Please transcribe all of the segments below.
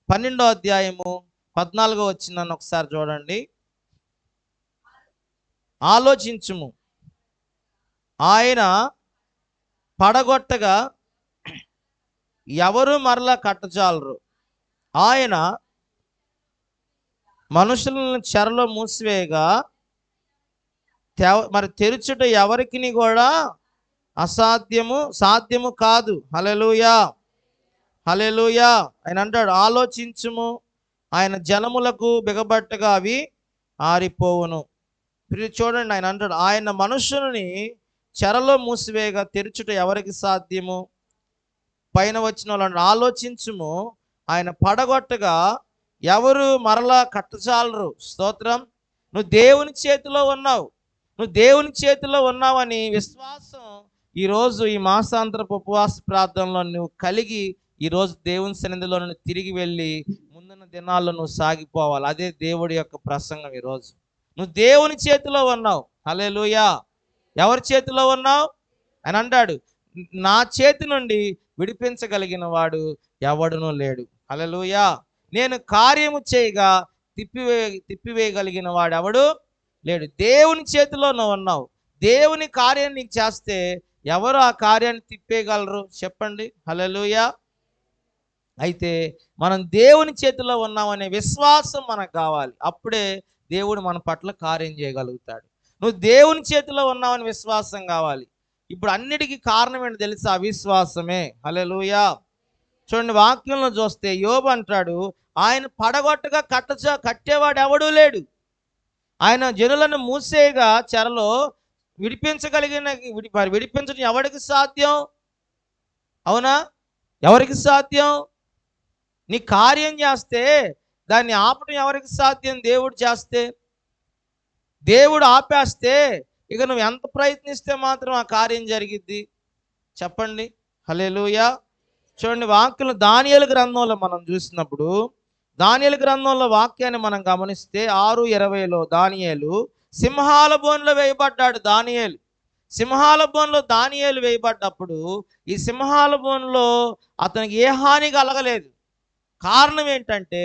12వ అధ్యాయము 14వ వచనాన్ని ఒకసారి చూడండి. ఆలోచించుము, ఆయన పడగొట్టగా ఎవరు మరలా కట్టజాలరు. ఆయన మనుషులను చెరలో మూసివేయగా మరి తెరుచుట ఎవరికి కూడా సాధ్యము కాదు. హల్లెలూయా, హల్లెలూయా. ఆయన అంటాడు, ఆలోచించుము, ఆయన జనములకు బిగబట్టగా అవి ఆరిపోవును. చూడండి, ఆయన అంటాడు, ఆయన మనుషులని చెరలో మూసివేయగా తెరుచుట ఎవరికి సాధ్యము. పైన వచ్చిన వాళ్ళు ఆలోచించుము, ఆయన పడగొట్టగా ఎవరు మరలా కట్టజాలరు. స్తోత్రం. నువ్వు దేవుని చేతిలో ఉన్నావు, నువ్వు దేవుని చేతిలో ఉన్నావని విశ్వాసం ఈరోజు ఈ మాసాంతరపు ఉపవాస ప్రార్థనలో నువ్వు కలిగి ఈరోజు దేవుని సన్నిధిలో నువ్వు తిరిగి వెళ్ళి ముందున్న దినాల్లో నువ్వు సాగిపోవాలి. అదే దేవుడి యొక్క ప్రసంగం. ఈరోజు నువ్వు దేవుని చేతిలో ఉన్నావు. హల్లెలూయా. ఎవరి చేతిలో ఉన్నావు? అని అంటాడు, నా చేతి నుండి విడిపించగలిగిన వాడు ఎవడునూ లేడు. హల్లెలూయా. నేను కార్యము చేయగా తిప్పివేయగలిగిన వాడు ఎవడు లేడు. దేవుని చేతిలో నువ్వు ఉన్నావు. దేవుని కార్యం నీకు చేస్తే ఎవరు ఆ కార్యాన్ని తిప్పేయగలరు చెప్పండి? హల్లెలూయా. అయితే మనం దేవుని చేతిలో ఉన్నామనే విశ్వాసం మనకు కావాలి. అప్పుడే దేవుడు మన పట్ల కార్యం చేయగలుగుతాడు. నువ్వు దేవుని చేతిలో ఉన్నావని విశ్వాసం కావాలి. ఇప్పుడు అన్నిటికీ కారణం ఏంటి తెలుసా? అవిశ్వాసమే. హల్లెలూయా. చూడండి, వాక్యంలో చూస్తే యోబు అంటాడు, ఆయన పడగొట్టగా కట్టేవాడు ఎవడూ లేడు. ఆయన జనులను మూసేగా చెరలో విడిపించడం ఎవరికి సాధ్యం? అవునా? ఎవరికి సాధ్యం? నీ కార్యం చేస్తే దాన్ని ఆపడం ఎవరికి సాధ్యం? దేవుడు చేస్తే. దేవుడు ఆపేస్తే ఇక నువ్వు ఎంత ప్రయత్నిస్తే మాత్రం ఆ కార్యం జరిగిద్ది చెప్పండి? హల్లెలూయా. చూడండి, వాక్యం దానియేలు గ్రంథంలో మనం చూసినప్పుడు, దానియేలు గ్రంథంలో వాక్యాన్ని మనం గమనిస్తే 6:20 దానియేలు సింహాల బోన్లో వేయబడ్డాడు. సింహాల బోన్లో దానియేలు వేయబడ్డప్పుడు ఈ సింహాల బోన్లో అతనికి ఏ హాని కలగలేదు. కారణం ఏంటంటే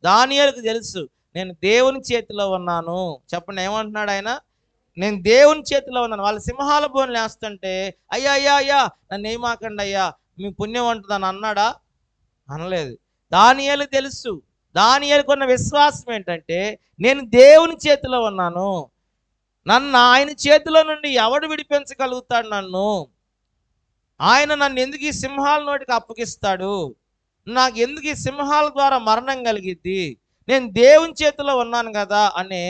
దానియేలుకు తెలుసు, నేను దేవుని చేతిలో ఉన్నాను. చెప్పండి, ఏమంటున్నాడు ఆయన? నేను దేవుని చేతిలో ఉన్నాను. వాళ్ళ సింహాల బోన్లు వేస్తుంటే అయ్యా అయ్యా అయ్యా నన్ను ఏమాకండి అయ్యా, మీ పుణ్యం ఉంటుందని అన్నాడా? అనలేదు. దానియేలు తెలుసు. దానియేలుకు ఉన్న విశ్వాసం ఏంటంటే, నేను దేవుని చేతిలో ఉన్నాను, నన్ను ఆయన చేతిలో నుండి ఎవడు విడిపించగలుగుతాడు? ఆయన నన్ను ఎందుకు ఈ సింహాల నోటికి అప్పగిస్తాడు? నాకు ఎందుకు ఈ సింహాల ద్వారా మరణం కలిగిద్ది? నేను దేవుని చేతిలో ఉన్నాను కదా అనే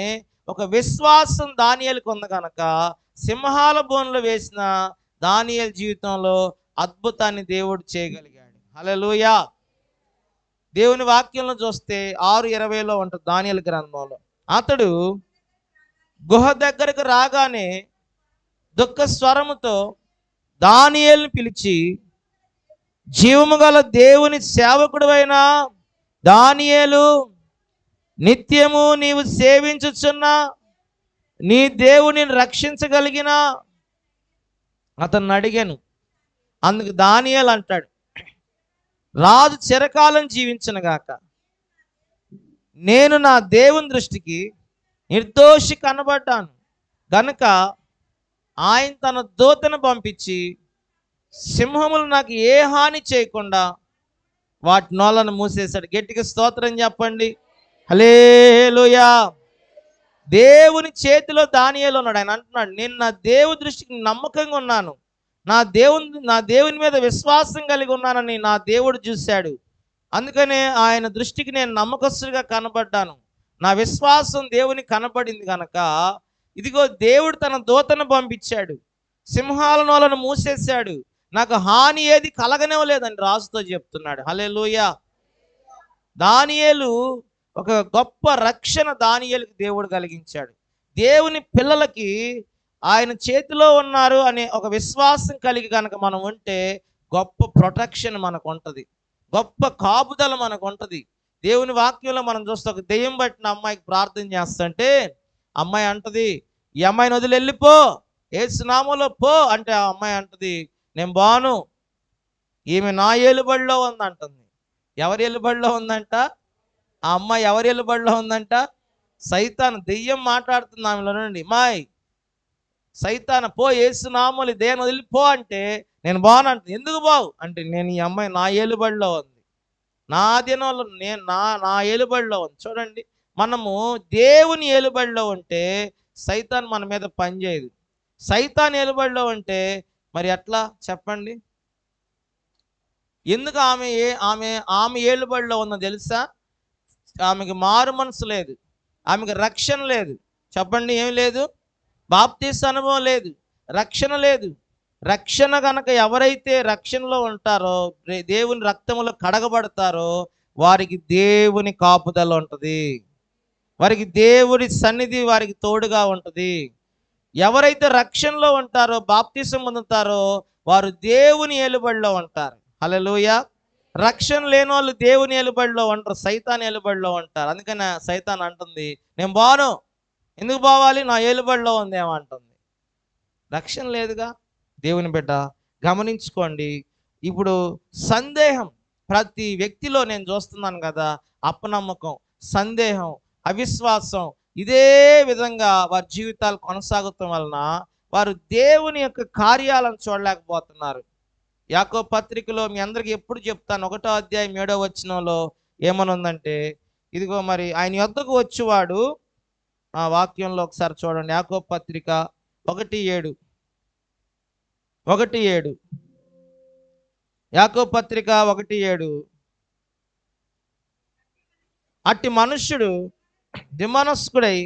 ఒక విశ్వాసం దానియేలుకు ఉంది కనుక సింహాల బోన్లో వేసిన దానియేలు జీవితంలో అద్భుతాన్ని దేవుడు చేయగలిగాడు. హల్లెలూయా. దేవుని వాక్యంలో చూస్తే 6:20 ఉంటుంది దానియేలు గ్రంథంలో. అతడు గుహ దగ్గరకు రాగానే దుఃఖ స్వరముతో దానియేలుని పిలిచి, జీవము గల దేవుని సేవకుడైన దానియేలు, నిత్యము నీవు సేవించుచున్న నీ దేవుని రక్షించగలిగిన అతన్ని అడిగాను. అందుకు దానియేలు అంటాడు, రాజు చిరకాలం జీవించను గాక. నేను నా దేవుని దృష్టికి నిర్దోషి కనబడ్డాను గనుక ఆయన తన దూతను పంపించి సింహములు నాకు ఏ హాని చేయకుండా వాటి నోళ్ళను మూసేశాడు. గట్టిగా స్తోత్రం చెప్పండి. హల్లెలూయా. దేవుని చేతిలో దానియేలు ఉన్నాడు. ఆయన అంటున్నాడు, నేను నా దేవుని దృష్టికి నమ్మకంగా ఉన్నాను, నా దేవుని మీద విశ్వాసం కలిగి ఉన్నానని నా దేవుడు చూశాడు. అందుకనే ఆయన దృష్టికి నేను నమ్మకస్తుడిగా కనబడ్డాను. నా విశ్వాసం దేవుని కనబడింది కనుక ఇదిగో దేవుడు తన దూతను పంపించాడు, సింహాల నోలను మూసేశాడు, నాకు హాని ఏది కలగనివ్వలేదని రాజుతో చెప్తున్నాడు. హల్లెలూయా. దానియేలు ఒక గొప్ప రక్షణ దానియేలుకి దేవుడు కలిగించాడు. దేవుని పిల్లలకి ఆయన చేతిలో ఉన్నారు అనే ఒక విశ్వాసం కలిగి కనుక మనం ఉంటే గొప్ప ప్రొటెక్షన్ మనకు ఉంటుంది, గొప్ప కాపుదల మనకు ఉంటుంది. దేవుని వాక్యంలో మనం చూస్తే ఒక దెయ్యం పట్టిన అమ్మాయికి ప్రార్థన చేస్తుంటే అమ్మాయి అంటది, ఈ అమ్మాయిని వదిలి వెళ్ళిపో, యేసు నామములో పో అంటే ఆ అమ్మాయి అంటది, నేను బాను, ఈమె నా ఏలుబడిలో ఉంది అంటుంది. ఎవరి ఏలుబడిలో ఉందంట? ఆ అమ్మాయి ఎవరి ఏలుబడిలో ఉందంట? సైతాను దెయ్యం మాట్లాడుతుంది ఆమెలో నుండి. మాయ్ సైతాన పో, యేసు నామములో ఈ దెయ్యాన్ని వదిలిపో అంటే నేను పోనంట. ఎందుకు పోవు అంటే, నేను ఈ అమ్మాయి నా ఏలుబడిలో ఉంది, నా అధీనంలో, నేను నా నా ఏలుబడిలో ఉంది. చూడండి, మనము దేవుని ఏలుబడిలో ఉంటే సైతాన్ మన మీద పనిచేయదు. సైతాన్ ఏలుబడిలో ఉంటే మరి ఎట్లా చెప్పండి? ఎందుకు ఆమె ఏలుబడిలో ఉందో తెలుసా? ఆమెకి మారు మనసు లేదు, ఆమెకి రక్షణ లేదు. చెప్పండి, ఏం లేదు? బాప్తీస అనుభవం లేదు, రక్షణ లేదు. రక్షణ గనక ఎవరైతే రక్షణలో ఉంటారో, దేవుని రక్తములో కడగబడతారో, వారికి దేవుని కాపుదల ఉంటుంది, వారికి దేవుడి సన్నిధి వారికి తోడుగా ఉంటుంది. ఎవరైతే రక్షణలో ఉంటారో, బాప్తీసం పొందుతారో, వారు దేవుని ఏలుబడిలో ఉంటారు. హల్లెలూయా. రక్షణ లేని వాళ్ళు దేవుని ఏలుబడిలో ఉంటారు, సైతాన్ ఏలుబడిలో ఉంటారు. అందుకని సైతాన్ అంటుంది, నేను బాను. ఎందుకు పోవాలి? నా ఏలుబడిలో ఉంది ఏమంటుంది. రక్షణ లేదుగా. దేవుని బిడ్డ గమనించుకోండి. ఇప్పుడు సందేహం ప్రతి వ్యక్తిలో నేను చూస్తున్నాను కదా. అపనమ్మకం, సందేహం, అవిశ్వాసం, ఇదే విధంగా వారి జీవితాలు కొనసాగుతాం వలన వారు దేవుని యొక్క కార్యాలను చూడలేకపోతున్నారు. యాకోబు పత్రికలో మీ అందరికీ ఎప్పుడు చెప్తాను, 1వ అధ్యాయం 7వ వచనంలో ఏమనుందంటే, ఇదిగో మరి ఆయన యొద్దకు వచ్చేవాడు, ఆ వాక్యంలో ఒకసారి చూడండి. యాకోబు పత్రిక 1:7, 1:7, యాకోబు పత్రిక 1:7. అట్టి మనుష్యుడు దిమనస్కుడై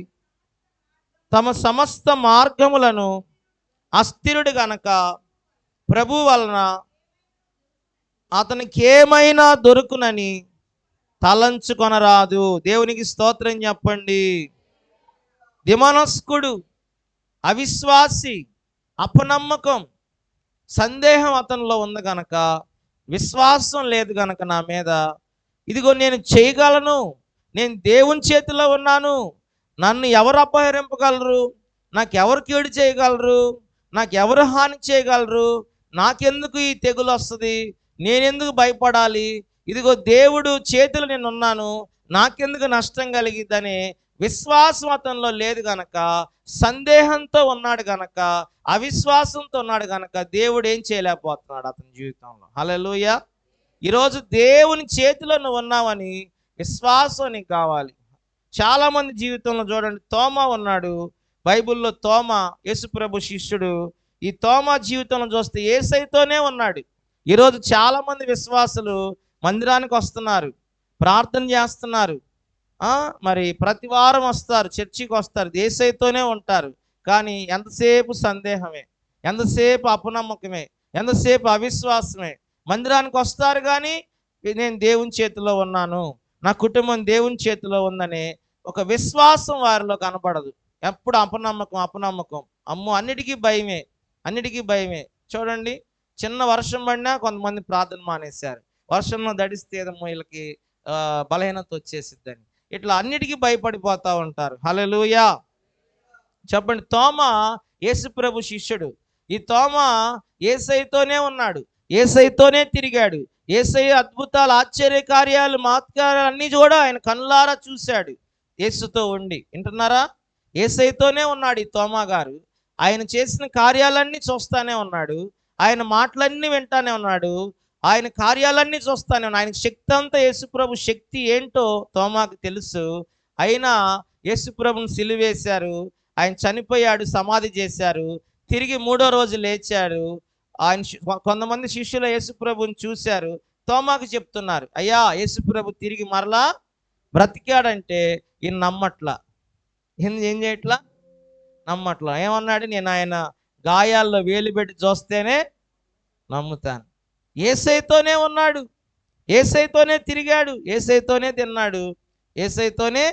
తమ సమస్త మార్గములను అస్థిరుడు గనక ప్రభు వలన అతనికి ఏమైనా దొరుకునని తలంచుకొనరాదు. దేవునికి స్తోత్రం చెప్పండి. దిమనస్కుడు, అవిశ్వాసి, అపనమ్మకం, సందేహం అతనిలో ఉంది గనక, విశ్వాసం లేదు గనక నా మీద, ఇదిగో నేను చేయగలను, నేను దేవుని చేతిలో ఉన్నాను, నన్ను ఎవరు అపహరింపగలరు, నాకు ఎవరు కీడు చేయగలరు, నాకు ఎవరు హాని చేయగలరు, నాకెందుకు ఈ తెగులు వస్తుంది, నేనెందుకు భయపడాలి, ఇదిగో దేవుడు చేతులు నేను ఉన్నాను, నాకెందుకు నష్టం కలిగిద్దని విశ్వాసం అతనిలో లేదు గనక, సందేహంతో ఉన్నాడు గనక, అవిశ్వాసంతో ఉన్నాడు గనక దేవుడు ఏం చేయలేకపోతున్నాడు అతని జీవితంలో. హల్లెలూయా. ఈరోజు దేవుని చేతిలో నువ్వు ఉన్నావని విశ్వాసం నీకు కావాలి. చాలామంది జీవితంలో చూడండి, తోమా ఉన్నాడు బైబిల్లో. తోమా యేసుప్రభు శిష్యుడు. ఈ తోమా జీవితంలో చూస్తే యేసయ్యతోనే ఉన్నాడు. ఈరోజు చాలామంది విశ్వాసులు మందిరానికి వస్తున్నారు, ప్రార్థన చేస్తున్నారు, మరి ప్రతి వారం వస్తారు, చర్చికి వస్తారు, యేసయ్యతోనే ఉంటారు. కానీ ఎంతసేపు సందేహమే, ఎంతసేపు అపనమ్మకమే, ఎంతసేపు అవిశ్వాసమే. మందిరానికి వస్తారు కానీ నేను దేవుని చేతిలో ఉన్నాను, నా కుటుంబం దేవుని చేతిలో ఉందనే ఒక విశ్వాసం వారిలో కనపడదు. ఎప్పుడు అపనమ్మకం, అపనమ్మకం. అమ్మో, అన్నిటికీ భయమే, అన్నిటికీ భయమే. చూడండి, చిన్న వర్షం పడినా కొంతమంది ప్రార్థన మానేశారు. వర్షంలో దడిస్తే ఏదమ్మో వీళ్ళకి బలహీనత వచ్చేసిద్దని, ఇట్లా అన్నిటికీ భయపడిపోతూ ఉంటారు. హల్లెలూయా చెప్పండి. తోమా యేసుప్రభు శిష్యుడు. ఈ తోమా యేసయ్యతోనే ఉన్నాడు, యేసయ్యతోనే తిరిగాడు. యేసయ్య అద్భుతాలు, ఆశ్చర్య కార్యాలు, మహత్కార్యాలు అన్నీ కూడా ఆయన కళ్ళారా చూశాడు యేసుతో ఉండి. వింటున్నారా? యేసయ్యతోనే ఉన్నాడు ఈ తోమా గారు. ఆయన చేసిన కార్యాలన్నీ చూస్తానే ఉన్నాడు, ఆయన మాటలన్నీ వింటానే ఉన్నాడు, ఆయన కార్యాలన్నీ చూస్తానే ఉన్నాడు. ఆయన శక్తి అంతా, యేసుప్రభు శక్తి ఏంటో తోమాకు తెలుసు. అయినా యేసుప్రభుని సిలువేశారు, ఆయన చనిపోయాడు, సమాధి చేశారు, తిరిగి 3వ రోజు లేచాడు. ఆయన కొంతమంది శిష్యులు యేసుప్రభుని చూశారు, తోమాకు చెప్తున్నారు, అయ్యా యేసుప్రభు తిరిగి మరలా బ్రతికాడంటే ఈయన నమ్మట్లా. ఏం చేయట్లా? నమ్మట్లా. ఏమన్నాడు? నేను ఆయన గాయాల్లో వేలు పెట్టి చూస్తేనే నమ్ముతాను. యేసయ్యతోనే ఉన్నాడు, యేసయ్యతోనే తిరిగాడు, యేసయ్యతోనే తిన్నాడు, యేసయ్యతోనే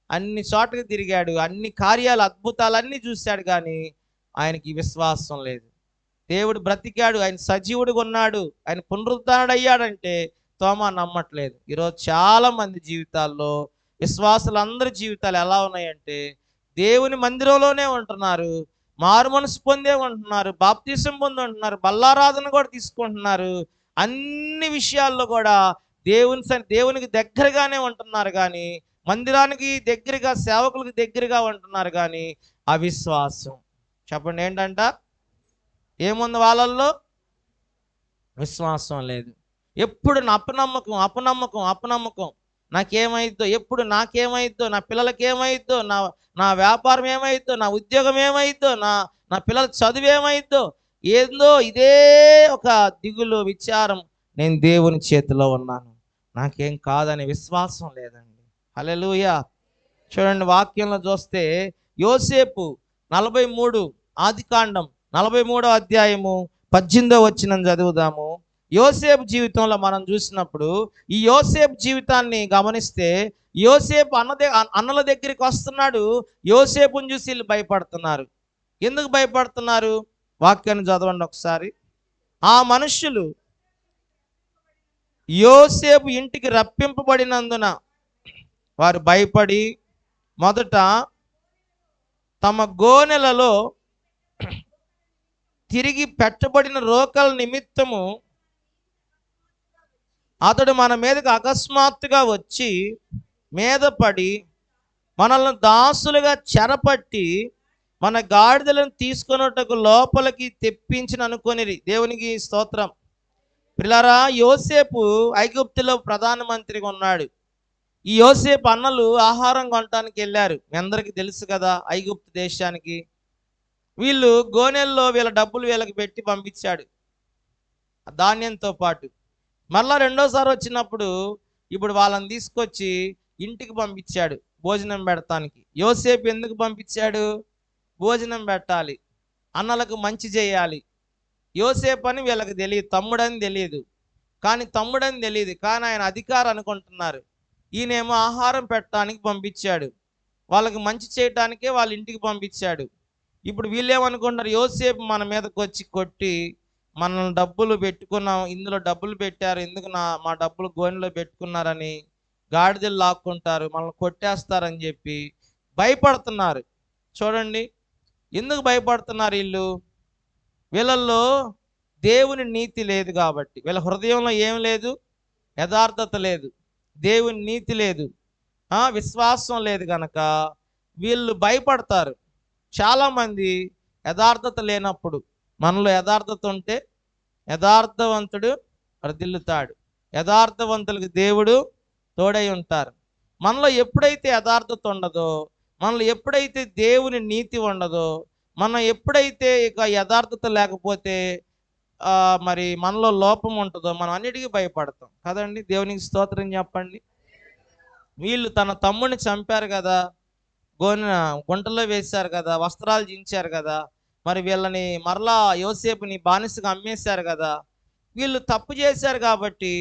అన్ని చోట్లకి తిరిగాడు, అన్ని కార్యాలు, అద్భుతాలన్నీ చూశాడు. కానీ ఆయనకి విశ్వాసం లేదు. దేవుడు బ్రతికాడు, ఆయన సజీవుడిగా ఉన్నాడు, ఆయన పునరుద్ధరణయ్యాడంటే తోమా నమ్మట్లేదు. ఈరోజు చాలామంది జీవితాల్లో, విశ్వాసులందరి జీవితాలు ఎలా ఉన్నాయంటే, దేవుని మందిరంలోనే ఉంటున్నారు, మారు మనసు పొందే ఉంటున్నారు, బాప్తీసం పొంది ఉంటున్నారు, బల్లారాధన కూడా తీసుకుంటున్నారు, అన్ని విషయాల్లో కూడా దేవునికి దగ్గరగానే ఉంటున్నారు కానీ, మందిరానికి దగ్గరగా, సేవకులకు దగ్గరగా ఉంటున్నారు కానీ అవిశ్వాసం. చెప్పండి ఏంటంట? ఏముంది వాళ్ళల్లో? విశ్వాసం లేదు. ఎప్పుడు నా అపనమ్మకం అపనమ్మకం అపనమ్మకం. నాకేమైద్దో, ఎప్పుడు నాకేమైద్దో, నా పిల్లలకి ఏమైద్దో, నా నా వ్యాపారం ఏమైద్దో, నా ఉద్యోగం ఏమైద్దో, నా నా పిల్లల చదువు ఏమైద్దో, ఏందో ఇదే ఒక దిగులు, విచారం. నేను దేవుని చేతిలో ఉన్నాను, నాకేం కాదనే విశ్వాసం లేదండి. హల్లెలూయా. చూడండి వాక్యంలో చూస్తే యోసేపు 43 ఆదికాండం 43వ అధ్యాయము 18వ వచనం చదువుదాము. యోసేపు జీవితంలో మనం చూసినప్పుడు ఈ యోసేపు జీవితాన్ని గమనిస్తే యోసేపు అన్నల దగ్గరికి వస్తున్నాడు. యోసేపుని చూసి వీళ్ళు భయపడుతున్నారు. ఎందుకు భయపడుతున్నారు? వాక్యాన్ని చదవండి ఒకసారి. ఆ మనుష్యులు యోసేపు ఇంటికి రప్పింపబడినందున వారు భయపడి మొదట తమ గోనెలలో తిరిగి పెట్టబడిన రోకల నిమిత్తము అతడు మన మీదకి అకస్మాత్తుగా వచ్చి మీద పడి మనల్ని దాసులుగా చెరపట్టి మన గాడిదలను తీసుకొనుటకు లోపలికి తెప్పించిన అనుకొనిరి. దేవునికి స్తోత్రం. ప్రియులారా, యోసేపు ఐగుప్తులో ప్రధానమంత్రిగా ఉన్నాడు. ఈ యోసేపు అన్నలు ఆహారం కొనడానికి వెళ్ళారు. మీ అందరికీ తెలుసు కదా, ఐగుప్తు దేశానికి. వీళ్ళు గోనెల్లో వీళ్ళ డబ్బులు వీళ్ళకి పెట్టి పంపించాడు ధాన్యంతో పాటు. మళ్ళా రెండోసారి వచ్చినప్పుడు ఇప్పుడు వాళ్ళని తీసుకొచ్చి ఇంటికి పంపించాడు భోజనం పెడతానికి. యోసేపు ఎందుకు పంపించాడు? భోజనం పెట్టాలి, అన్నలకు మంచి చేయాలి. యోసేపు అని వీళ్ళకి తెలియదు, తమ్ముడని తెలియదు. కానీ ఆయన అధికారం అనుకుంటున్నారు. ఈయనేమో ఆహారం పెట్టడానికి పంపించాడు, వాళ్ళకి మంచి చేయటానికే వాళ్ళ ఇంటికి పంపించాడు. ఇప్పుడు వీళ్ళేమనుకుంటారు? యోసేపు మన మీదకి వచ్చి కొట్టి మనల్ని డబ్బులు పెట్టుకున్నాం, ఇందులో డబ్బులు పెట్టారు, ఎందుకు మా డబ్బులు గోనెలో పెట్టుకున్నారని గాడిదలు లాక్కుంటారు, మనల్ని కొట్టేస్తారని చెప్పి భయపడుతున్నారు. చూడండి ఎందుకు భయపడుతున్నారు వీళ్ళు? వీళ్ళల్లో దేవుని నీతి లేదు కాబట్టి, వీళ్ళ హృదయంలో ఏం లేదు? యథార్థత లేదు, దేవుని నీతి లేదు, విశ్వాసం లేదు కనుక వీళ్ళు భయపడతారు. చాలామంది యథార్థత లేనప్పుడు, మనలో యథార్థత ఉంటే యథార్థవంతుడు వర్ధిల్లుతాడు, యథార్థవంతులకు దేవుడు తోడై ఉంటారు. మనలో ఎప్పుడైతే యథార్థత ఉండదో, మనలో ఎప్పుడైతే దేవుని నీతి ఉండదో, మనం ఎప్పుడైతే ఇక యథార్థత లేకపోతే మరి మనలో లోపం ఉంటుందో మనం అన్నిటికీ భయపడతాం కదండి. దేవునికి స్తోత్రం చెప్పండి. వీళ్ళు తన తమ్ముడిని చంపారు కదా, గుంటలో వేశారు కదా, వస్త్రాలు చించారు కదా, మరి వీళ్ళని మరలా యోసేపుని బానిసగా అమ్మేశారు కదా. వీళ్ళు తప్పు చేశారు కాబట్టి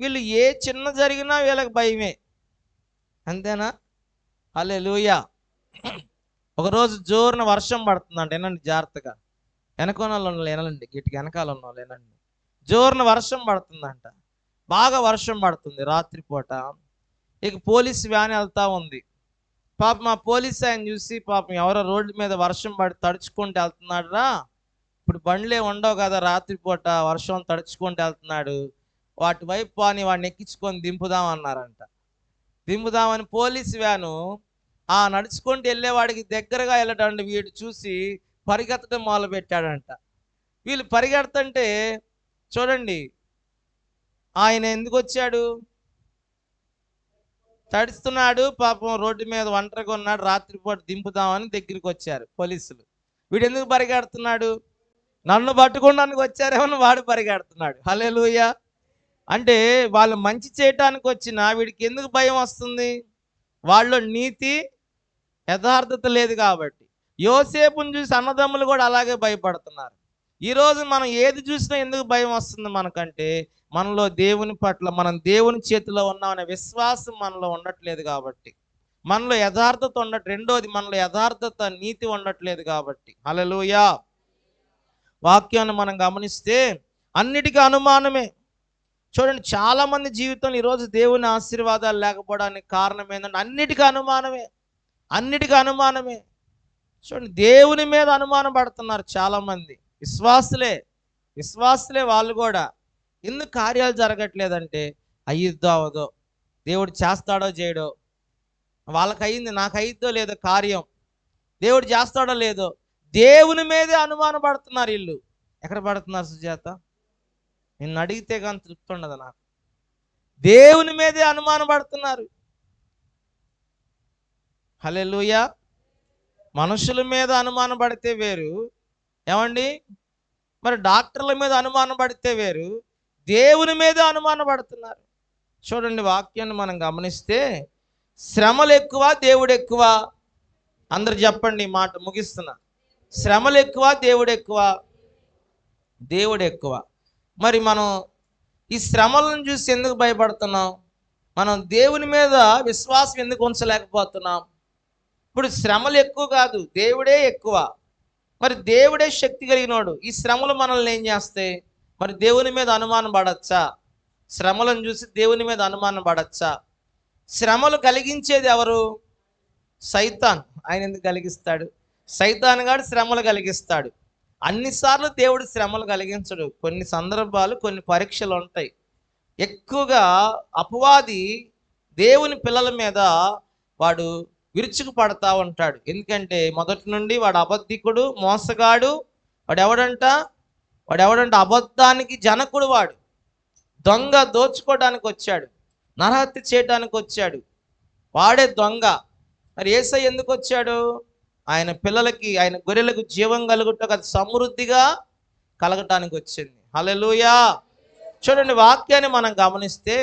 వీళ్ళు ఏ చిన్న జరిగినా వీళ్ళకి భయమే. అంతేనా? హల్లెలూయా. ఒకరోజు జోరున వర్షం పడుతుందంట. ఏనండి జాగ్రత్తగా, వెనకాల లేనండి, గిటికి వెనకాల ఉన్న వాళ్ళు ఏనండి. జోరున వర్షం పడుతుందంట, బాగా వర్షం పడుతుంది రాత్రిపూట. ఇక పోలీస్ వ్యాన్ వెళ్తా ఉంది. పాపం ఆ పోలీస్ ఆయన చూసి, పాపం ఎవరో రోడ్డు మీద వర్షం పడి తడుచుకుంటూ వెళ్తున్నాడు రా, ఇప్పుడు బండ్లే ఉండవు కదా, రాత్రిపూట వర్షం తడుచుకుంటూ వెళ్తున్నాడు, వాటి వైపు అని వాడిని ఎక్కించుకొని దింపుదామన్నారంట. దింపుదామని పోలీస్ వ్యాను నడుచుకుంటూ వెళ్ళేవాడికి దగ్గరగా వెళ్ళటండి వీడు చూసి పరిగెత్తడం మొదలు పెట్టాడంట. వీళ్ళు పరిగెడుతుంటే చూడండి ఆయన ఎందుకు వచ్చాడు? తడుస్తున్నాడు పాపం, రోడ్డు మీద ఒంటరిగా ఉన్నాడు, రాత్రిపూట దింపుదామని దగ్గరికి వచ్చారు పోలీసులు. వీడు ఎందుకు పరిగెడుతున్నాడు? నన్ను పట్టుకోవడానికి వచ్చారేమో వాడు పరిగెడుతున్నాడు. హల్లెలూయా. అంటే వాళ్ళు మంచి చేయటానికి వచ్చినా వీడికి ఎందుకు భయం వస్తుంది? వాళ్ళలో నీతి యథార్థత లేదు కాబట్టి. యోసేపుని చూసి అన్నదమ్ములు కూడా అలాగే భయపడుతున్నారు. ఈరోజు మనం ఏది చూసినా ఎందుకు భయం వస్తుంది మనకంటే, మనలో దేవుని పట్ల మనం దేవుని చేతిలో ఉన్నామనే విశ్వాసం మనలో ఉండట్లేదు కాబట్టి, మనలో యథార్థత రెండోది మనలో యథార్థత నీతి ఉండట్లేదు కాబట్టి. హల్లెలూయా. వాక్యాన్ని మనం గమనిస్తే అన్నిటికీ అనుమానమే. చూడండి చాలామంది జీవితంలో ఈరోజు దేవుని ఆశీర్వాదాలు లేకపోవడానికి కారణం ఏంటంటే అన్నిటికీ అనుమానమే. చూడండి దేవుని మీద అనుమానం పడుతున్నారు చాలామంది. విశ్వాసులే వాళ్ళు కూడా. ఎందుకు కార్యాలు జరగట్లేదంటే అయ్యిద్దో అవదో, దేవుడు చేస్తాడో చేయడో, వాళ్ళకి అయింది నాకు అయ్యిద్దో లేదో కార్యం, దేవుడు చేస్తాడో లేదో, దేవుని మీదే అనుమానం పడుతున్నారు వీళ్ళు. ఎక్కడ పడుతున్నారు సుజాత? నిన్ను అడిగితే కానీ తృప్తి ఉండదు నాకు. దేవుని మీదే అనుమానం పడుతున్నారు. హల్లెలూయా. మనుషుల మీద అనుమానం పడితే వేరు, ఏమండి, మరి డాక్టర్ల మీద అనుమానం పడితే వేరు, దేవుని మీద అనుమానం పడుతున్నారు. చూడండి, వాక్యాన్ని మనం గమనిస్తే శ్రమలు ఎక్కువ దేవుడు ఎక్కువ? అందరు చెప్పండి, ఈ మాట ముగిస్తున్నా. శ్రమలు ఎక్కువ దేవుడు ఎక్కువ? దేవుడు ఎక్కువ. మరి మనం ఈ శ్రమలను చూసి ఎందుకు భయపడుతున్నాం? మనం దేవుని మీద విశ్వాసం ఎందుకు ఉంచలేకపోతున్నాం? ఇప్పుడు శ్రమలు ఎక్కువ కాదు, దేవుడే ఎక్కువ. మరి దేవుడే శక్తి కలిగినోడు. ఈ శ్రమలు మనల్ని ఏం చేస్తాయి? మరి దేవుని మీద అనుమానం పడచ్చా? శ్రమలను చూసి దేవుని మీద అనుమానం పడచ్చా? శ్రమలు కలిగించేది ఎవరు? సైతాన్. ఆయన ఎందుకు కలిగిస్తాడు? సైతాన్ గాడు శ్రమలు కలిగిస్తాడు. అన్నిసార్లు దేవుడు శ్రమలు కలిగించడు. కొన్ని సందర్భాలు, కొన్ని పరీక్షలు ఉంటాయి. ఎక్కువగా అపవాది దేవుని పిల్లల మీద వాడు విరుచుకు పడతా ఉంటాడు. ఎందుకంటే మొదటి నుండి వాడు అబద్ధికుడు, మోసగాడు. వాడెవడంట అబద్ధానికి జనకుడు. వాడు దొంగ, దోచుకోవడానికి వచ్చాడు, నరహత్య చేయడానికి వచ్చాడు. వాడే దొంగ. మరి యేసయ్య ఎందుకు వచ్చాడు? ఆయన పిల్లలకి, ఆయన గొర్రెలకు జీవం కలుగుటకు, అది సమృద్ధిగా కలగటానికి వచ్చింది. హల్లెలూయా. చూడండి, వాక్యాన్ని మనం గమనిస్తే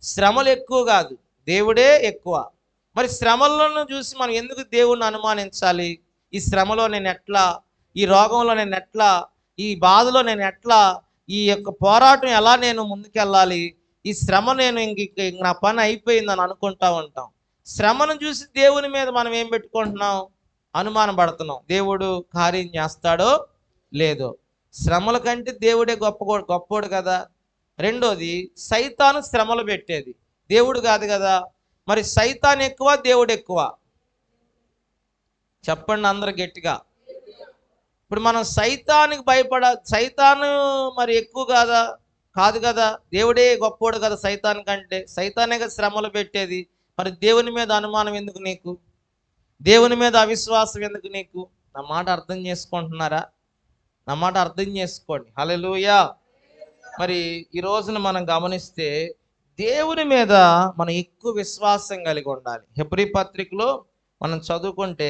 శ్రమలు ఎక్కువ కాదు, దేవుడే ఎక్కువ. మరి శ్రమలను చూసి మనం ఎందుకు దేవుణ్ణి అనుమానించాలి? ఈ శ్రమలో నేను ఎట్లా, ఈ రోగంలో నేను ఎట్లా, ఈ బాధలో నేను ఎట్లా, ఈ యొక్క పోరాటం ఎలా నేను ముందుకెళ్ళాలి, ఈ శ్రమ నేను ఇంక నా పని అయిపోయిందని అనుకుంటా ఉంటాం. శ్రమను చూసి దేవుని మీద మనం ఏం పెట్టుకుంటున్నాం? అనుమానం పడుతున్నాం. దేవుడు కార్యం చేస్తాడో లేదో. శ్రమల కంటే దేవుడే గొప్పోడు కదా. రెండోది, సైతాను శ్రమలు పెట్టేది, దేవుడు కాదు కదా. మరి సైతాన్ ఎక్కువ, దేవుడు ఎక్కువ? చెప్పండి అందరు గట్టిగా. ఇప్పుడు మనం సైతానికి సైతాను మరి ఎక్కువ కాదా? కాదు కదా. దేవుడే గొప్పోడు కదా సైతాన్ కంటే. సైతానే కదా శ్రమలు పెట్టేది. మరి దేవుని మీద అనుమానం ఎందుకు నీకు? దేవుని మీద అవిశ్వాసం ఎందుకు నీకు? నా మాట అర్థం చేసుకుంటున్నారా? నా మాట అర్థం చేసుకోండి. హల్లెలూయా. మరి ఈ రోజున మనం గమనిస్తే దేవుని మీద మనం ఎక్కువ విశ్వాసం కలిగి ఉండాలి. హెబ్రీ పత్రికలో మనం చదువుకుంటే,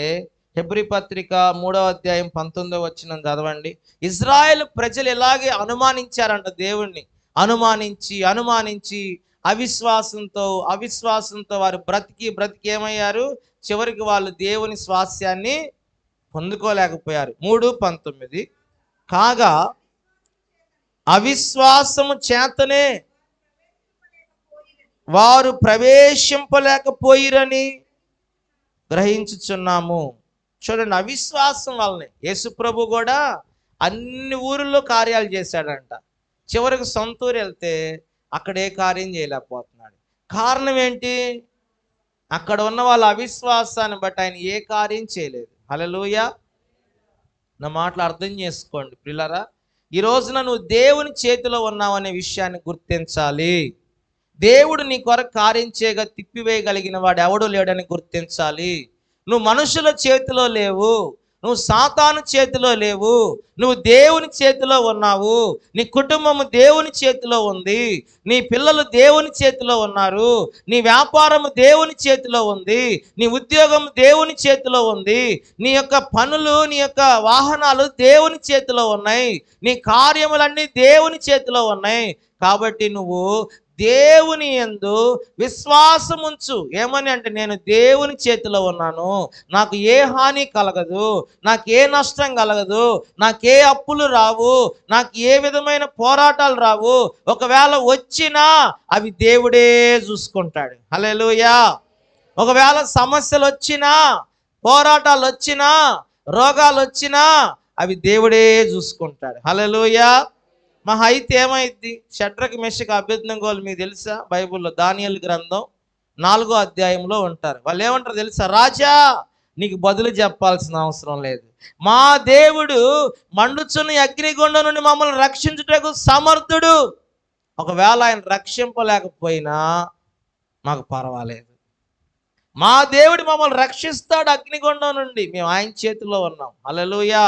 హెబ్రీ పత్రిక 3వ అధ్యాయం 19వ వచనం చదవండి. ఇజ్రాయెల్ ప్రజలు ఇలాగే అనుమానించారంట దేవుణ్ణి. అనుమానించి అవిశ్వాసంతో వారు బ్రతికి ఏమయ్యారు? చివరికి వాళ్ళు దేవుని స్వాస్యాన్ని పొందుకోలేకపోయారు. 3:19 కాగా అవిశ్వాసము చేతనే వారు ప్రవేశింపలేకపోయిరని గ్రహించుచున్నాము. చూడండి, అవిశ్వాసం వల్లనే యేసుప్రభు కూడా అన్ని ఊరిలో కార్యాలు చేశాడంట. చివరికి సొంతూరు వెళ్తే అక్కడ ఏ కార్యం చేయలేకపోతున్నాడు. కారణం ఏంటి? అక్కడ ఉన్న వాళ్ళ అవిశ్వాసాన్ని బట్టి ఆయన ఏ కార్యం చేయలేదు. హల్లెలూయా. నా మాటలు అర్థం చేసుకోండి ప్రియులారా. ఈ రోజున నువ్వు దేవుని చేతిలో ఉన్నావు అనే విషయాన్ని గుర్తించాలి. దేవుడు నీ కొరకు కార్యం చేయగా తిప్పివేయగలిగిన వాడు ఎవడూ లేడని గుర్తించాలి. నువ్వు మనుషుల చేతిలో లేవు, నువ్వు సాతాను చేతిలో లేవు, నువ్వు దేవుని చేతిలో ఉన్నావు. నీ కుటుంబము దేవుని చేతిలో ఉంది, నీ పిల్లలు దేవుని చేతిలో ఉన్నారు, నీ వ్యాపారము దేవుని చేతిలో ఉంది, నీ ఉద్యోగం దేవుని చేతిలో ఉంది, నీ యొక్క పనులు, నీ యొక్క వాహనాలు దేవుని చేతిలో ఉన్నాయి, నీ కార్యములన్నీ దేవుని చేతిలో ఉన్నాయి. కాబట్టి నువ్వు దేవుని యందు విశ్వాసం ఉంచు. ఏమని అంటే, నేను దేవుని చేతిలో ఉన్నాను, నాకు ఏ హాని కలగదు, నాకు ఏ నష్టం కలగదు, నాకే అప్పులు రావు, నాకు ఏ విధమైన పోరాటాలు రావు. ఒకవేళ వచ్చినా అవి దేవుడే చూసుకుంటాడు. హల్లెలూయా. ఒకవేళ సమస్యలు వచ్చినా, పోరాటాలు వచ్చినా, రోగాలు వచ్చినా అవి దేవుడే చూసుకుంటాడు. హల్లెలూయా. అయితే ఏమైంది? షడ్రకు మెషకు అబేద్నెగోలు మీకు తెలుసా? బైబిల్లో దానియేలు గ్రంథం 4వ అధ్యాయంలో ఉంటారు. వాళ్ళు ఏమంటారు తెలుసా? రాజా, నీకు బదులు చెప్పాల్సిన అవసరం లేదు, మా దేవుడు మండుచున్న అగ్నిగుండం నుండి మమ్మల్ని రక్షించుటకు సమర్థుడు. ఒకవేళ ఆయన రక్షింపలేకపోయినా మాకు పర్వాలేదు. మా దేవుడు మమ్మల్ని రక్షిస్తాడు అగ్నిగుండం నుండి. మేము ఆయన చేతిలో ఉన్నాం. హల్లెలూయా.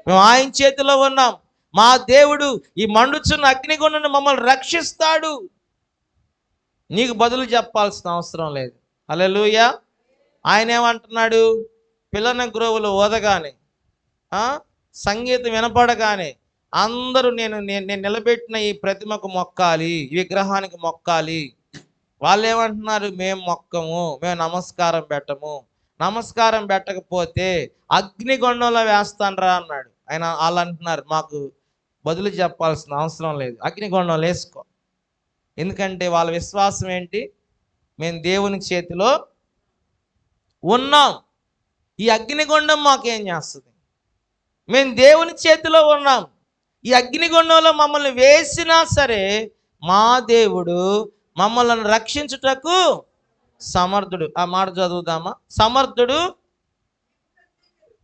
మేము ఆయన చేతిలో ఉన్నాం. మా దేవుడు ఈ మండుచున్న అగ్నిగుండం నుండి మమ్మల్ని రక్షిస్తాడు. నీకు బదులు చెప్పాల్సిన అవసరం లేదు. హల్లెలూయా. ఆయన ఏమంటున్నాడు? పిల్లన గ్రోవులు ఓదగానే, సంగీతం వినపడగానే అందరూ నేను నిలబెట్టిన ఈ ప్రతిమకు మొక్కాలి, ఈ విగ్రహానికి మొక్కాలి. వాళ్ళు ఏమంటున్నారు? మేము మొక్కము, మేము నమస్కారం పెట్టము. నమస్కారం పెట్టకపోతే అగ్నిగుండంలో వేస్తానరా అన్నాడు ఆయన. వాళ్ళు అంటున్నారు మాకు బదులు చెప్పాల్సిన అవసరం లేదు, అగ్నిగుండంలో వేసుకో. ఎందుకంటే వాళ్ళ విశ్వాసం ఏంటి? మేము దేవుని చేతిలో ఉన్నాం. ఈ అగ్నిగుండం మాకేం చేస్తుంది? మేము దేవుని చేతిలో ఉన్నాం. ఈ అగ్నిగుండంలో మమ్మల్ని వేసినా సరే మా దేవుడు మమ్మల్ని రక్షించుటకు సమర్థుడు. ఆ మాట చదువుదామా? సమర్థుడు.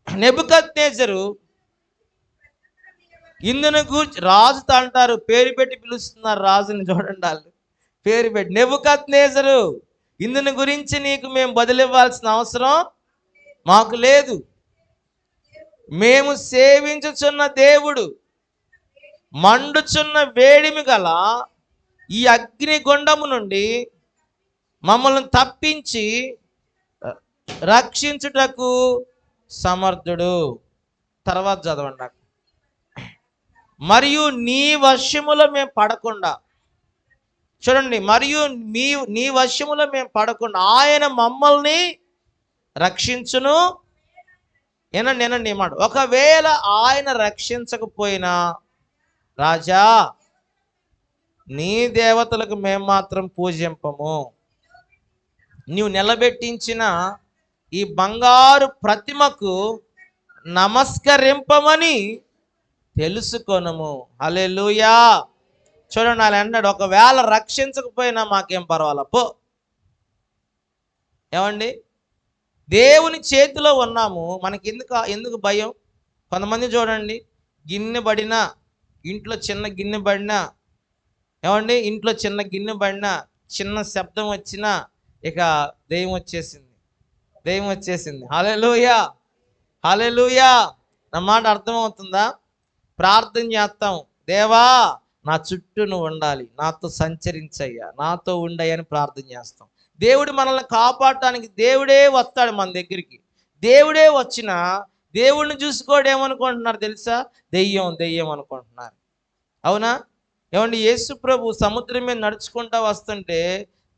నెబుకద్నెజరు ఇందును గూర్చి రాజుతో అంటారు, పేరు పెట్టి పిలుస్తున్నారు రాజుని. చూడండి, వాళ్ళు పేరు పెట్టి, నెబుకద్నెజరు ఇందుని గురించి నీకు మేము బదులివ్వాల్సిన అవసరం మాకు లేదు. మేము సేవించుచున్న దేవుడు మండుచున్న వేడిమి గల ఈ అగ్నిగుండము నుండి మమ్మల్ని తప్పించి రక్షించుటకు సమర్థుడు. తర్వాత చదవండి. మరియు నీ వశములో మేము పడకుండా, చూడండి, మరియు నీ వశములో మేము పడకుండా ఆయన మమ్మల్ని రక్షించును. ఏనండి మాట. ఒకవేళ ఆయన రక్షించకపోయినా రాజా నీ దేవతలకు మేము మాత్రం పూజింపము. నీవు నిలబెట్టించిన ఈ బంగారు ప్రతిమకు నమస్కరింపమని తెలుసుకొనుము. హల్లెలూయా. చూడండి, ఆయన అన్నాడు ఒకవేళ రక్షించకపోయినా మాకేం పర్వాలా పో. ఏమండి, దేవుని చేతిలో ఉన్నాము, మనకి ఎందుకు భయం? కొంతమంది చూడండి, గిన్నె పడినా, ఇంట్లో చిన్న గిన్నె పడినా, ఏమండి, ఇంట్లో చిన్న గిన్నె పడినా, చిన్న శబ్దం వచ్చినా ఇక దెయ్యం వచ్చేసింది. హల్లెలూయా, హల్లెలూయా. నా మాట అర్థమవుతుందా? ప్రార్థన చేస్తాం, దేవా నా చుట్టూ నువ్వు ఉండాలి, నాతో సంచరించయ్యా, నాతో ఉండయ్యని ప్రార్థన చేస్తాం. దేవుడు మనల్ని కాపాడటానికి దేవుడే వస్తాడు మన దగ్గరికి. దేవుడే వచ్చినా దేవుడిని చూసుకోవడం ఏమనుకుంటున్నారు తెలుసా? దెయ్యం అనుకుంటున్నారు. అవునా? ఏమండి, యేసు ప్రభు సముద్రం మీద నడుచుకుంటా వస్తుంటే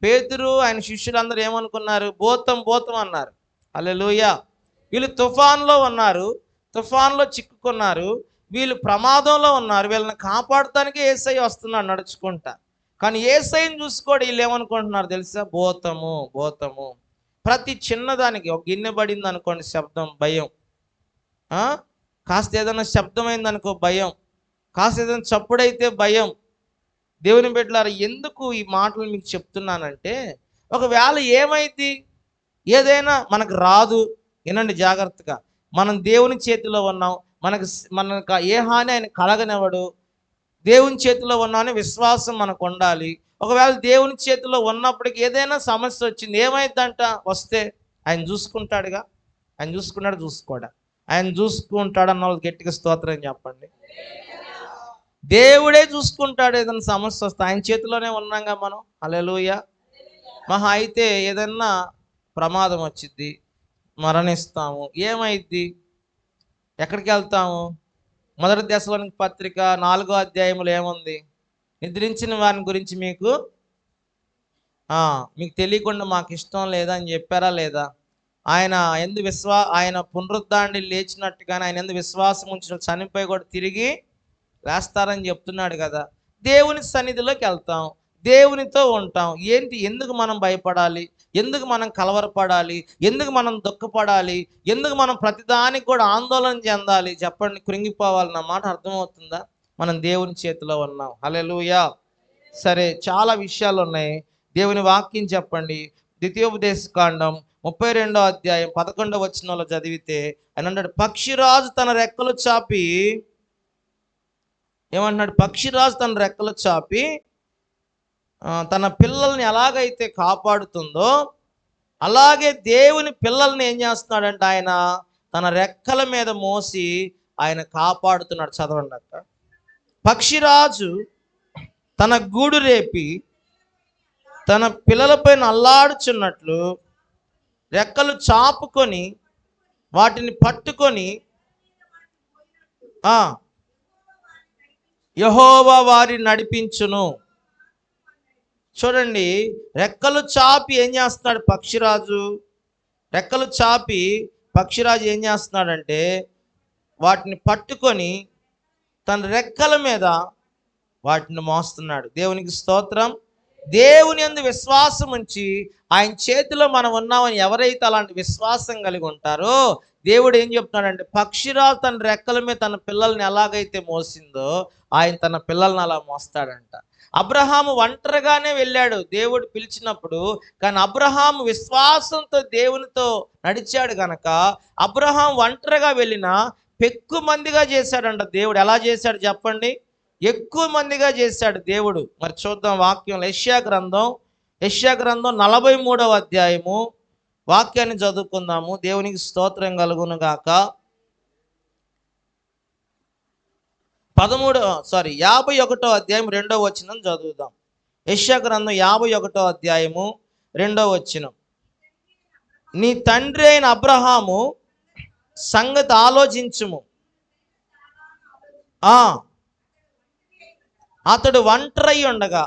పేతురు ఆయన శిష్యులందరూ ఏమనుకున్నారు? భూతం అన్నారు. హల్లెలూయా. వీళ్ళు తుఫాన్లో ఉన్నారు, తుఫాన్లో చిక్కుకున్నారు, వీళ్ళు ప్రమాదంలో ఉన్నారు. వీళ్ళని కాపాడటానికి యేసయ్య వస్తున్నాడు నడుచుకుంటా. కానీ యేసయ్యని చూసుకోడు వీళ్ళు ఏమనుకుంటున్నారు తెలుసా? భూతము. ప్రతి చిన్నదానికి, ఒక గిన్నె పడింది అనుకోండి శబ్దం, భయం. కాస్త ఏదైనా శబ్దమైంది అనుకో భయం, కాస్త ఏదైనా చప్పుడైతే భయం. దేవుని బిడ్డలారా, ఎందుకు ఈ మాటలు మీకు చెప్తున్నానంటే, ఒకవేళ ఏమైంది, ఏదైనా మనకు రాదు. వినండి జాగ్రత్తగా, మనం దేవుని చేతిలో ఉన్నాం, మనకు ఏ హాని ఆయన కలగనివ్వడు. దేవుని చేతిలో ఉన్నామని విశ్వాసం మనకు ఉండాలి. ఒకవేళ దేవుని చేతిలో ఉన్నప్పటికీ ఏదైనా సమస్య వచ్చింది, ఏమైందంట? వస్తే ఆయన చూసుకుంటాడుగా. ఆయన చూసుకోడా? ఆయన చూసుకుంటాడు అన్న వాళ్ళు గట్టిగా స్తోత్రం చెప్పండి. దేవుడే చూసుకుంటాడు. ఏదైనా సమస్య వస్తే ఆయన చేతిలోనే ఉన్నాగా మనం. హల్లెలూయా. మహా అయితే ఏదన్నా ప్రమాదం వచ్చింది, మరణిస్తాము, ఏమైద్ది? ఎక్కడికి వెళ్తాము? 1 దెస్సలోనికీ పత్రిక 4వ అధ్యాయంలో ఏముంది? నిద్రించిన వారిని గురించి మీకు తెలియకుండా మాకు ఇష్టం లేదా అని చెప్పారా లేదా? ఆయన పునరుద్ధాన్ని లేచినట్టుగానే ఆయన ఎందు విశ్వాసం ఉంచిన చనిపోయి కూడా తిరిగి లేస్తారని చెప్తున్నాడు కదా. దేవుని సన్నిధిలోకి వెళ్తాం, దేవునితో ఉంటాం. ఎందుకు మనం భయపడాలి? ఎందుకు మనం కలవరపడాలి? ఎందుకు మనం దుఃఖపడాలి? ఎందుకు మనం ప్రతిదానికి కూడా ఆందోళన చెందాలి? చెప్పండి, కృంగిపోవాలన్న మాట అర్థమవుతుందా? మనం దేవుని చేతిలో ఉన్నాం. హల్లెలూయా. సరే, చాలా విషయాలు ఉన్నాయి. దేవుని వాక్యం చెప్పండి. ద్వితీయోపదేశకాండం 32వ అధ్యాయం 11వ వచనంలో చదివితే ఆయన అన్నాడు, పక్షిరాజు తన రెక్కలు చాపి ఏమంటున్నాడు? పక్షిరాజు తన రెక్కలు చాపి తన పిల్లల్ని ఎలాగైతే కాపాడుతుందో, అలాగే దేవుని పిల్లల్ని ఏం చేస్తున్నాడంటే ఆయన తన రెక్కల మీద మోసి ఆయన కాపాడుతున్నాడు. చదవండి అక్క. పక్షిరాజు తన గూడు రేపి తన పిల్లలపైన అల్లాడుచున్నట్లు రెక్కలు చాపుకొని వాటిని పట్టుకొని యెహోవా వారిని నడిపించును. చూడండి, రెక్కలు చాపి ఏం చేస్తున్నాడు పక్షిరాజు? రెక్కలు చాపి పక్షిరాజు ఏం చేస్తున్నాడంటే వాటిని పట్టుకొని తన రెక్కల మీద వాటిని మోస్తున్నాడు. దేవునికి స్తోత్రం. దేవుని యందు విశ్వాసం ఉంచి ఆయన చేతిలో మనం ఉన్నామని ఎవరైతే అలాంటి విశ్వాసం కలిగి ఉంటారో, దేవుడు ఏం చెప్తున్నాడంటే పక్షిరాజు తన రెక్కల మీద తన పిల్లల్ని ఎలాగైతే మోసిందో ఆయన తన పిల్లల్ని అలా మోస్తాడంట. అబ్రహాము ఒంటరిగానే వెళ్ళాడు దేవుడు పిలిచినప్పుడు, కానీ అబ్రహాము విశ్వాసంతో దేవునితో నడిచాడు గనక అబ్రహాం ఒంటరిగా వెళ్ళినా ఎక్కువ మందిగా చేశాడంట దేవుడు. ఎలా చేశాడు చెప్పండి? ఎక్కువ మందిగా చేశాడు దేవుడు. మరి చూద్దాం వాక్యంలో. యెషయా గ్రంథం 43వ అధ్యాయము వాక్యాన్ని చదువుకుందాము. దేవునికి స్తోత్రం కలుగును గాక. 51వ అధ్యాయం 2వ వచనం చదువుదాం. యెషయా గ్రంథం 51వ అధ్యాయము 2వ వచనం. నీ తండ్రి అయిన అబ్రహాము సంగతి ఆలోచించుము. అతడు ఒంటరై ఉండగా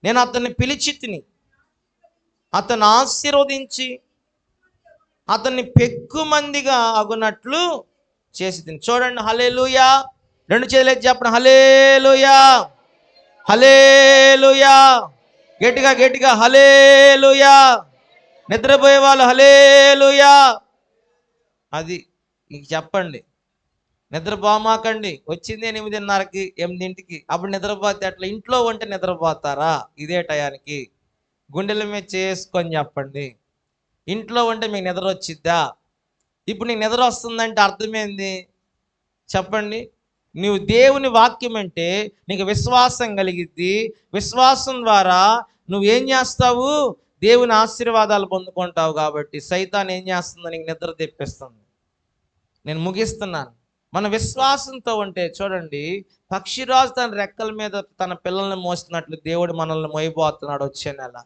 నేను అతన్ని పిలిచి తిని అతన్ని ఆశీర్వదించి అతన్ని పెక్కు మందిగా అగునట్లు చేసి తిని. చూడండి, హల్లెలూయా. 2 చేతులెత్తి చెప్పండి, హల్లెలూయా, హల్లెలూయా. గట్టిగా గట్టిగా హల్లెలూయా. నిద్రపోయే వాళ్ళు హల్లెలూయా. అది ఇంక చెప్పండి. నిద్రపోమాకండి. వచ్చింది 8:30కి 8ంటికి. అప్పుడు నిద్రపోతే అట్లా. ఇంట్లో ఉంటే నిద్రపోతారా? ఇదే టయానికి గుండెల మీద చేసుకొని చెప్పండి. ఇంట్లో ఉంటే మీకు నిద్ర వచ్చిద్దా? ఇప్పుడు నీకు నిద్ర వస్తుందంటే అర్థమైంది చెప్పండి. నువ్వు దేవుని వాక్యం అంటే నీకు విశ్వాసం కలిగిద్ది. విశ్వాసం ద్వారా నువ్వేం చేస్తావు? దేవుని ఆశీర్వాదాలు పొందుకుంటావు. కాబట్టి సైతాన్ ఏం చేస్తుందో నీకు నిద్ర తెప్పిస్తుంది. నేను ముగిస్తున్నాను. మన విశ్వాసంతో ఉంటే చూడండి, పక్షిరాజు తన రెక్కల మీద తన పిల్లల్ని మోస్తున్నట్లు దేవుడు మనల్ని మోయబోతున్నాడు వచ్చే నెల.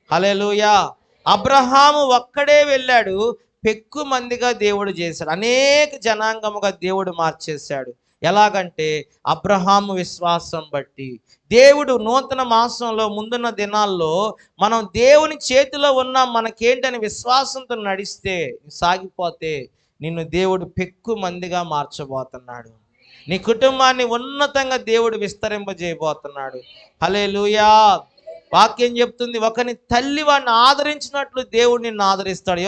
హల్లెలూయా. అబ్రహాము ఒక్కడే వెళ్ళాడు, పెక్కు మందిగా దేవుడు చేశాడు. అనేక జనాంగముగా దేవుడు మార్చేశాడు. ఎలాగంటే అబ్రహాము విశ్వాసం బట్టి. దేవుడు నూతన మాసంలో ముందున్న దినాల్లో మనం దేవుని చేతిలో ఉన్న మనకేంటని విశ్వాసంతో నడిస్తే సాగిపోతే నిన్ను దేవుడు పెక్కు మందిగా మార్చబోతున్నాడు. నీ కుటుంబాన్ని ఉన్నతంగా దేవుడు విస్తరింపజేయబోతున్నాడు. హల్లెలూయా. వాక్యం చెప్తుంది, ఒకని తల్లి వాడిని ఆదరించినట్లు దేవుడు నిన్ను ఆదరిస్తాడు.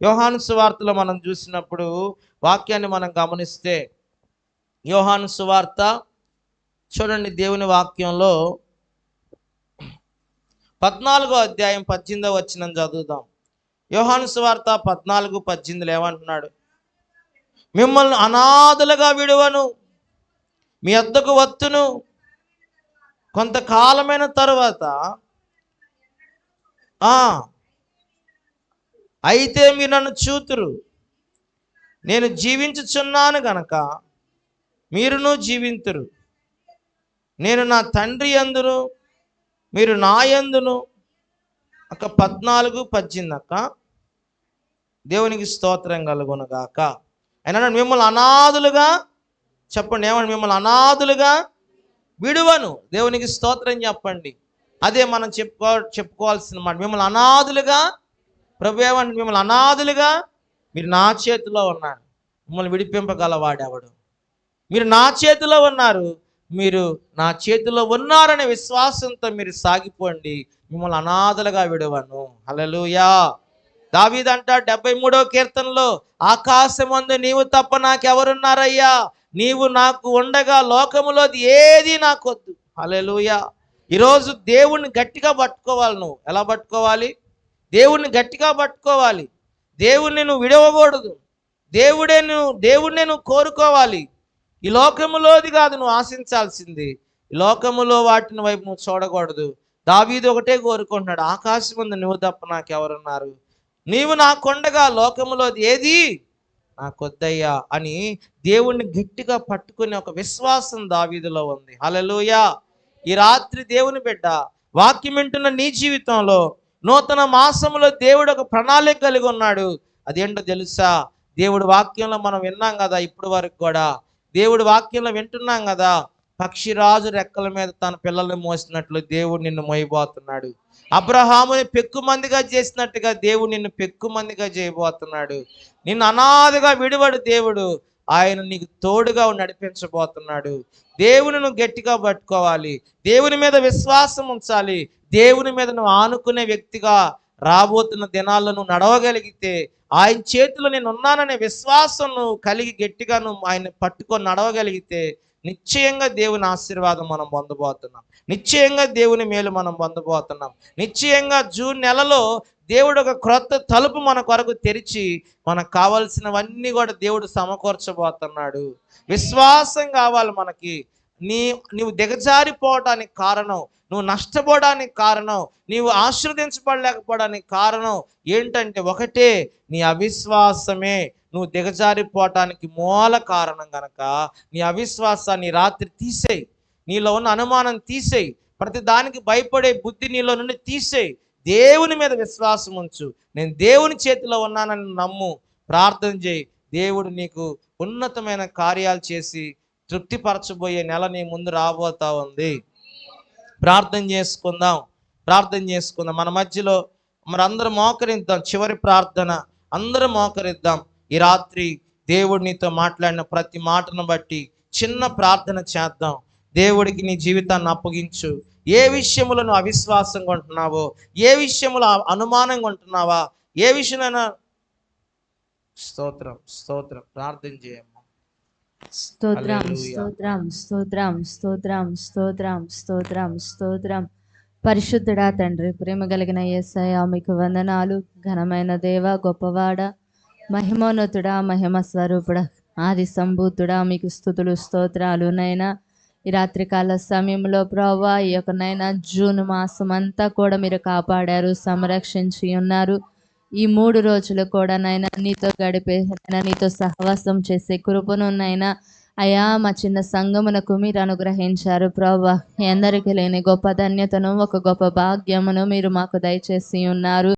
యోహాను సువార్తలో మనం చూసినప్పుడు వాక్యాన్ని మనం గమనిస్తే, యోహాను సువార్త చూడండి, దేవుని వాక్యంలో 14వ అధ్యాయం 18వ వచనం చదువుదాం. యోహాను సువార్త 14:18 ఏమంటున్నాడు? మిమ్మల్ని అనాథలుగా విడువను, మీ వద్దకు వత్తును, కొంతకాలమైన తరువాత అయితే మీరు నన్ను చూతురు. నేను జీవించుచున్నాను గనక మీరును జీవింతురు. నేను నా తండ్రి యందును మీరు నా యందును. 14:18 అక్క. దేవునికి స్తోత్రం కలుగును గాక. ఆయన మిమ్మల్ని అనాథులుగా చెప్పండి. ఏమన్నా? మిమ్మల్ని అనాథులుగా విడువను. దేవునికి స్తోత్రం చెప్పండి. అదే మనం చెప్పుకోవాల్సిన మాట. మిమ్మల్ని అనాథులుగా, ప్రభు ఏమంటే మిమ్మల్ని అనాథులుగా, మీరు నా చేతిలో ఉన్నారు, మిమ్మల్ని విడిపింపగలవాడెవడు? మీరు నా చేతిలో ఉన్నారు, మీరు నా చేతిలో ఉన్నారనే విశ్వాసంతో మీరు సాగిపోండి. మిమ్మల్ని అనాథలుగా విడువను. హల్లెలూయా. దావీదు అంటాడు 73వ కీర్తనలో, ఆకాశమందు నీవు తప్ప నాకెవరున్నారయ్యా? నీవు నాకు ఉండగా లోకములోది ఏది నాకొద్దు. హల్లెలూయా. ఈరోజు దేవుణ్ణి గట్టిగా పట్టుకోవాలి. నువ్వు ఎలా పట్టుకోవాలి? దేవుణ్ణి గట్టిగా పట్టుకోవాలి. దేవుణ్ణి నువ్వు విడవకూడదు. దేవుడినే నువ్వు కోరుకోవాలి. ఈ లోకములోది కాదు నువ్వు ఆశించాల్సింది, ఈ లోకములో వాటిని వైపు నువ్వు చూడకూడదు. దావీదు ఒకటే కోరుకుంటున్నాడు, ఆకాశం ముందు నువ్వు తప్ప నాకెవరున్నారు, నీవు నాకుండగా లోకములో ఏది నాకొద్దయ్యా అని దేవుణ్ణి గట్టిగా పట్టుకునే ఒక విశ్వాసం దావీదులో ఉంది. హల్లెలూయా. ఈ రాత్రి దేవుని బిడ్డ వాక్యం వింటున్న నీ జీవితంలో నూతన మాసములో దేవుడు ఒక ప్రణాళిక కలిగి ఉన్నాడు. అదేంటో తెలుసా? దేవుడు వాక్యంలో మనం విన్నాం కదా, ఇప్పుడు వరకు కూడా దేవుడు వాక్యంలో వింటున్నాం కదా, పక్షిరాజు రెక్కల మీద తన పిల్లల్ని మోసినట్లు దేవుడు నిన్ను మోయబోతున్నాడు. అబ్రహాముని పెక్కుమందిగా చేసినట్టుగా దేవుడు నిన్ను పెక్కుమందిగా చేయబోతున్నాడు. నిన్ను అనాథగా విడివడు దేవుడు, ఆయన నీకు తోడుగా నడిపించబోతున్నాడు. దేవుని నువ్వు గట్టిగా పట్టుకోవాలి, దేవుని మీద విశ్వాసం ఉంచాలి. దేవుని మీద నువ్వు ఆనుకునే వ్యక్తిగా రాబోతున్న దినాల్లో నువ్వు నడవగలిగితే, ఆయన చేతిలో నేను ఉన్నాననే విశ్వాసం నువ్వు కలిగి గట్టిగా నువ్వు ఆయన పట్టుకొని నడవగలిగితే నిశ్చయంగా దేవుని ఆశీర్వాదం మనం పొందబోతున్నాం. నిశ్చయంగా దేవుని మేలు మనం పొందబోతున్నాం. నిశ్చయంగా జూన్ నెలలో దేవుడు ఒక క్రొత్త తలుపు మన కొరకు తెరిచి మనకు కావాల్సినవన్నీ కూడా దేవుడు సమకూర్చబోతున్నాడు. విశ్వాసం కావాలి మనకి. నీవు దిగజారిపోవడానికి కారణం, నువ్వు నష్టపోవడానికి కారణం, నీవు ఆశీర్వదించబడలేకపోవడానికి కారణం ఏంటంటే ఒకటే, నీ అవిశ్వాసమే నువ్వు దిగజారిపోవటానికి మూల కారణం. గనక నీ అవిశ్వాసాన్ని రాత్రి తీసేయి, నీలో ఉన్న అనుమానం తీసేయి, ప్రతి దానికి భయపడే బుద్ధి నీలో నుండి తీసేయి. దేవుని మీద విశ్వాసం ఉంచు. నేను దేవుని చేతిలో ఉన్నానని నమ్ము, ప్రార్థన చేయి. దేవుడు నీకు ఉన్నతమైన కార్యాలు చేసి తృప్తిపరచబోయే నెల నీ ముందు రాబోతా ఉంది. ప్రార్థన చేసుకుందాం, ప్రార్థన చేసుకుందాం. మన మధ్యలో మరి అందరం మోకరిద్దాం. చివరి ప్రార్థన, అందరం మోకరిద్దాం. ఈ రాత్రి దేవుడు నీతో మాట్లాడిన ప్రతి మాటను బట్టి చిన్న ప్రార్థన చేద్దాం. దేవుడికి నీ జీవితాన్ని అప్పగించు. ఏ విషయంలో నువ్వు అవిశ్వాసంగా ఉంటున్నావో, ఏ విషయంలో అనుమానంగా ఉంటున్నావా, ఏ విషయంలో స్తోత్రం స్తోత్రం ప్రార్థన చేయమ్మా. స్తోత్రం స్తోత్రం స్తోత్రం స్తోత్రం స్తోత్రం స్తోత్రం స్తోత్రం. పరిశుద్ధుడా తండ్రి, ప్రేమ కలిగిన యేసయ్యా మీకు వందనాలు. ఘనమైన దేవ, గొప్పవాడ, మహిమోన్నతుడా, మహిమ స్వరూపుడా, ఆది సంభూతుడా, మీకు స్తుతులు స్తోత్రాలు. నైనా ఈ రాత్రికాల సమయంలో ప్రభువా, ఈ యొక్క నైనా జూన్ మాసం అంతా కూడా మీరు కాపాడారు, సంరక్షించి ఉన్నారు. ఈ 3 రోజులు కూడా నైనా నీతో గడిపే, నీతో సహవాసం చేసే కృపను నైనా అయా మా చిన్న సంఘమునకు మీరు అనుగ్రహించారు ప్రభువా. ఎందరికీ లేని గొప్ప ధన్యతను, ఒక గొప్ప భాగ్యమును మీరు మాకు దయచేసి ఉన్నారు.